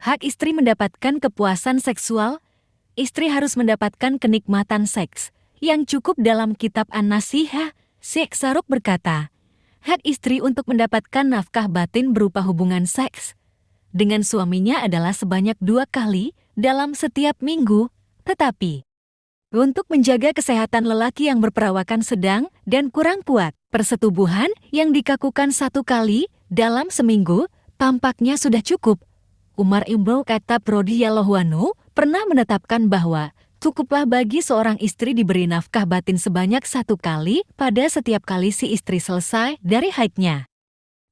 Hak istri mendapatkan kepuasan seksual. Istri harus mendapatkan kenikmatan seks yang cukup. Dalam kitab An-Nasihah, Syekh Saruk berkata, hak istri untuk mendapatkan nafkah batin berupa hubungan seks dengan suaminya adalah sebanyak 2 kali dalam setiap minggu. Tetapi, untuk menjaga kesehatan lelaki yang berperawakan sedang dan kurang kuat, persetubuhan yang dikakukan 1 kali dalam seminggu tampaknya sudah cukup. Umar ibn Khattab radhiyallahu anhu pernah menetapkan bahwa cukuplah bagi seorang istri diberi nafkah batin sebanyak 1 kali pada setiap kali si istri selesai dari haidnya.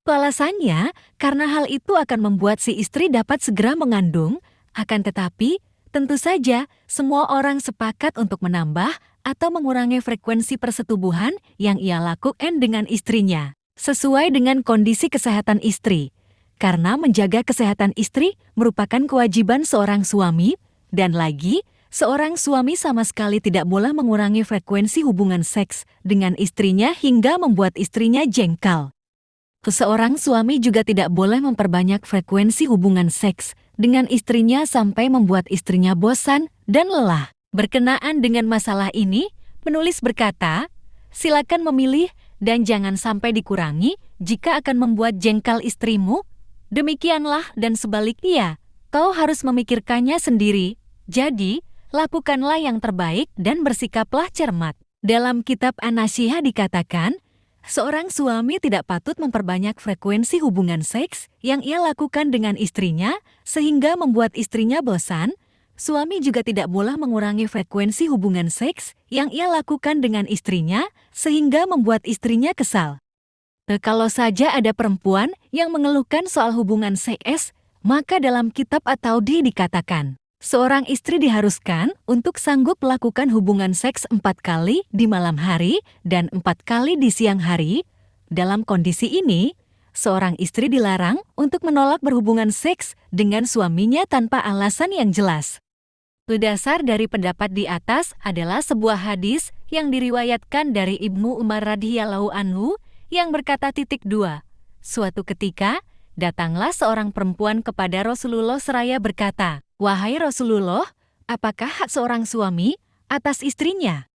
Alasannya, karena hal itu akan membuat si istri dapat segera mengandung. Akan tetapi, tentu saja semua orang sepakat untuk menambah atau mengurangi frekuensi persetubuhan yang ia lakukan dengan istrinya, sesuai dengan kondisi kesehatan istri. Karena menjaga kesehatan istri merupakan kewajiban seorang suami, dan lagi, seorang suami sama sekali tidak boleh mengurangi frekuensi hubungan seks dengan istrinya hingga membuat istrinya jengkel. Seorang suami juga tidak boleh memperbanyak frekuensi hubungan seks dengan istrinya sampai membuat istrinya bosan dan lelah. Berkenaan dengan masalah ini, penulis berkata, silakan memilih dan jangan sampai dikurangi jika akan membuat jengkel istrimu. Demikianlah dan sebaliknya, kau harus memikirkannya sendiri. Jadi, lakukanlah yang terbaik dan bersikaplah cermat. Dalam kitab An-Nasihah dikatakan, seorang suami tidak patut memperbanyak frekuensi hubungan seks yang ia lakukan dengan istrinya sehingga membuat istrinya bosan. Suami juga tidak boleh mengurangi frekuensi hubungan seks yang ia lakukan dengan istrinya sehingga membuat istrinya kesal. Kalau saja ada perempuan yang mengeluhkan soal hubungan seks, maka dalam kitab At-Taudi dikatakan, seorang istri diharuskan untuk sanggup melakukan hubungan seks 4 kali di malam hari dan 4 kali di siang hari. Dalam kondisi ini, seorang istri dilarang untuk menolak berhubungan seks dengan suaminya tanpa alasan yang jelas. Dasar dari pendapat di atas adalah sebuah hadis yang diriwayatkan dari Ibnu Umar radhiyallahu anhu yang berkata 2. Suatu ketika, datanglah seorang perempuan kepada Rasulullah seraya berkata, wahai Rasulullah, apakah hak seorang suami atas istrinya?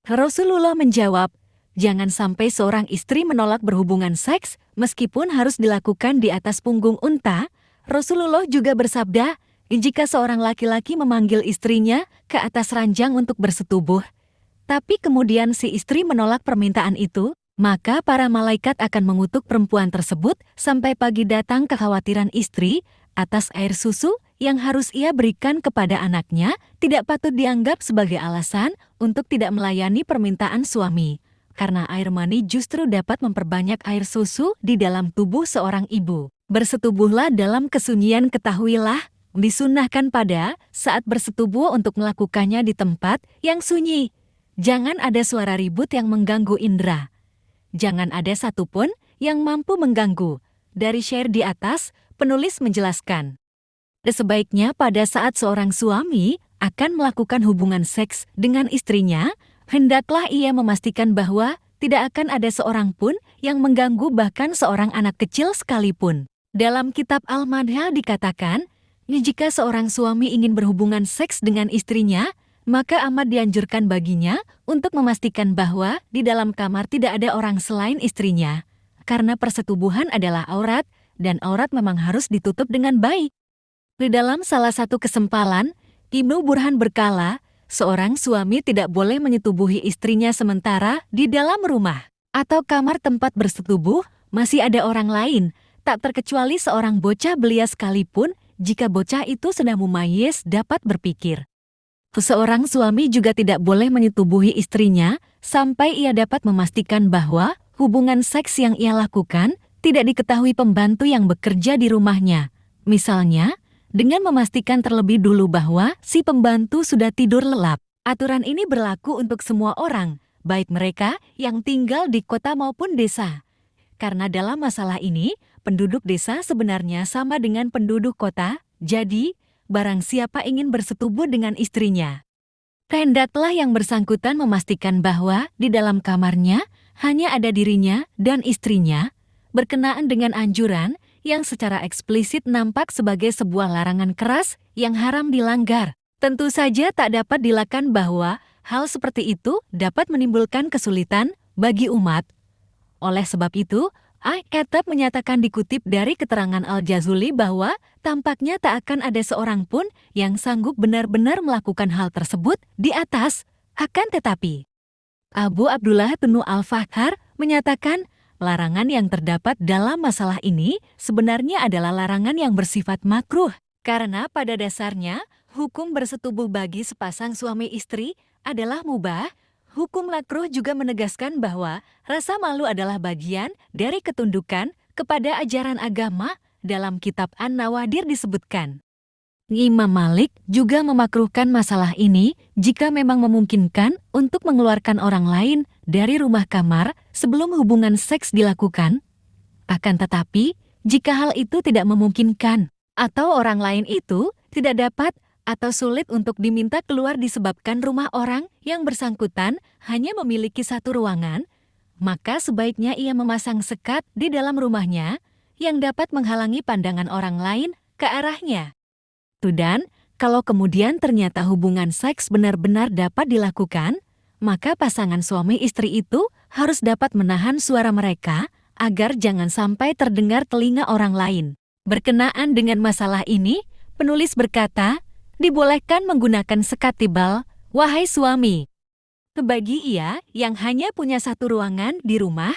Rasulullah menjawab, jangan sampai seorang istri menolak berhubungan seks meskipun harus dilakukan di atas punggung unta. Rasulullah juga bersabda, jika seorang laki-laki memanggil istrinya ke atas ranjang untuk bersetubuh, tapi kemudian si istri menolak permintaan itu, maka para malaikat akan mengutuk perempuan tersebut sampai pagi datang. Kekhawatiran istri atas air susu yang harus ia berikan kepada anaknya tidak patut dianggap sebagai alasan untuk tidak melayani permintaan suami. Karena air mani justru dapat memperbanyak air susu di dalam tubuh seorang ibu. Bersetubuhlah dalam kesunyian. Ketahuilah, disunnahkan pada saat bersetubuh untuk melakukannya di tempat yang sunyi. Jangan ada suara ribut yang mengganggu indera. Jangan ada satupun yang mampu mengganggu. Dari syair di atas, penulis menjelaskan, sebaiknya pada saat seorang suami akan melakukan hubungan seks dengan istrinya, hendaklah ia memastikan bahwa tidak akan ada seorang pun yang mengganggu, bahkan seorang anak kecil sekalipun. Dalam kitab Al-Madhah dikatakan, jika seorang suami ingin berhubungan seks dengan istrinya, maka amat dianjurkan baginya untuk memastikan bahwa di dalam kamar tidak ada orang selain istrinya. Karena persetubuhan adalah aurat, dan aurat memang harus ditutup dengan baik. Di dalam salah satu kesempatan, Ibnu Burhan berkala, seorang suami tidak boleh menyetubuhi istrinya sementara di dalam rumah atau kamar tempat bersetubuh masih ada orang lain, tak terkecuali seorang bocah belia sekalipun. Jika bocah itu sedang mumayyiz dapat berpikir. Seorang suami juga tidak boleh menyetubuhi istrinya sampai ia dapat memastikan bahwa hubungan seks yang ia lakukan tidak diketahui pembantu yang bekerja di rumahnya. Misalnya, dengan memastikan terlebih dulu bahwa si pembantu sudah tidur lelap. Aturan ini berlaku untuk semua orang, baik mereka yang tinggal di kota maupun desa. Karena dalam masalah ini, penduduk desa sebenarnya sama dengan penduduk kota, jadi barang siapa ingin bersetubuh dengan istrinya, hendaklah yang bersangkutan memastikan bahwa di dalam kamarnya hanya ada dirinya dan istrinya, berkenaan dengan anjuran yang secara eksplisit nampak sebagai sebuah larangan keras yang haram dilanggar. Tentu saja tak dapat dilakukan bahwa hal seperti itu dapat menimbulkan kesulitan bagi umat. Oleh sebab itu, Al-Khattab menyatakan dikutip dari keterangan Al-Jazuli bahwa tampaknya tak akan ada seorang pun yang sanggup benar-benar melakukan hal tersebut di atas. Akan tetapi, Abu Abdullah Tunu Al-Fakhar menyatakan larangan yang terdapat dalam masalah ini sebenarnya adalah larangan yang bersifat makruh. Karena pada dasarnya, hukum bersetubuh bagi sepasang suami istri adalah mubah. Hukum makruh juga menegaskan bahwa rasa malu adalah bagian dari ketundukan kepada ajaran agama. Dalam kitab An-Nawadir disebutkan, Imam Malik juga memakruhkan masalah ini jika memang memungkinkan untuk mengeluarkan orang lain dari rumah kamar sebelum hubungan seks dilakukan. Akan tetapi, jika hal itu tidak memungkinkan, atau orang lain itu tidak dapat atau sulit untuk diminta keluar disebabkan rumah orang yang bersangkutan hanya memiliki satu ruangan, maka sebaiknya ia memasang sekat di dalam rumahnya yang dapat menghalangi pandangan orang lain ke arahnya. Dan kalau kemudian ternyata hubungan seks benar-benar dapat dilakukan, maka pasangan suami istri itu harus dapat menahan suara mereka agar jangan sampai terdengar telinga orang lain. Berkenaan dengan masalah ini, penulis berkata, dibolehkan menggunakan sekat tibal, wahai suami. Bagi ia yang hanya punya satu ruangan di rumah,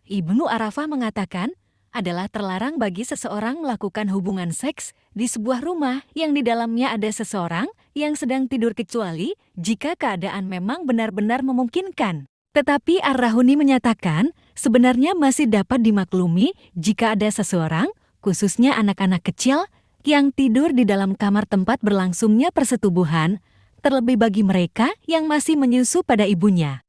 Ibnu Arafah mengatakan, adalah terlarang bagi seseorang melakukan hubungan seks di sebuah rumah yang di dalamnya ada seseorang yang sedang tidur kecuali jika keadaan memang benar-benar memungkinkan. Tetapi Ar-Rahuni menyatakan, sebenarnya masih dapat dimaklumi jika ada seseorang, khususnya anak-anak kecil, yang tidur di dalam kamar tempat berlangsungnya persetubuhan, terlebih bagi mereka yang masih menyusu pada ibunya.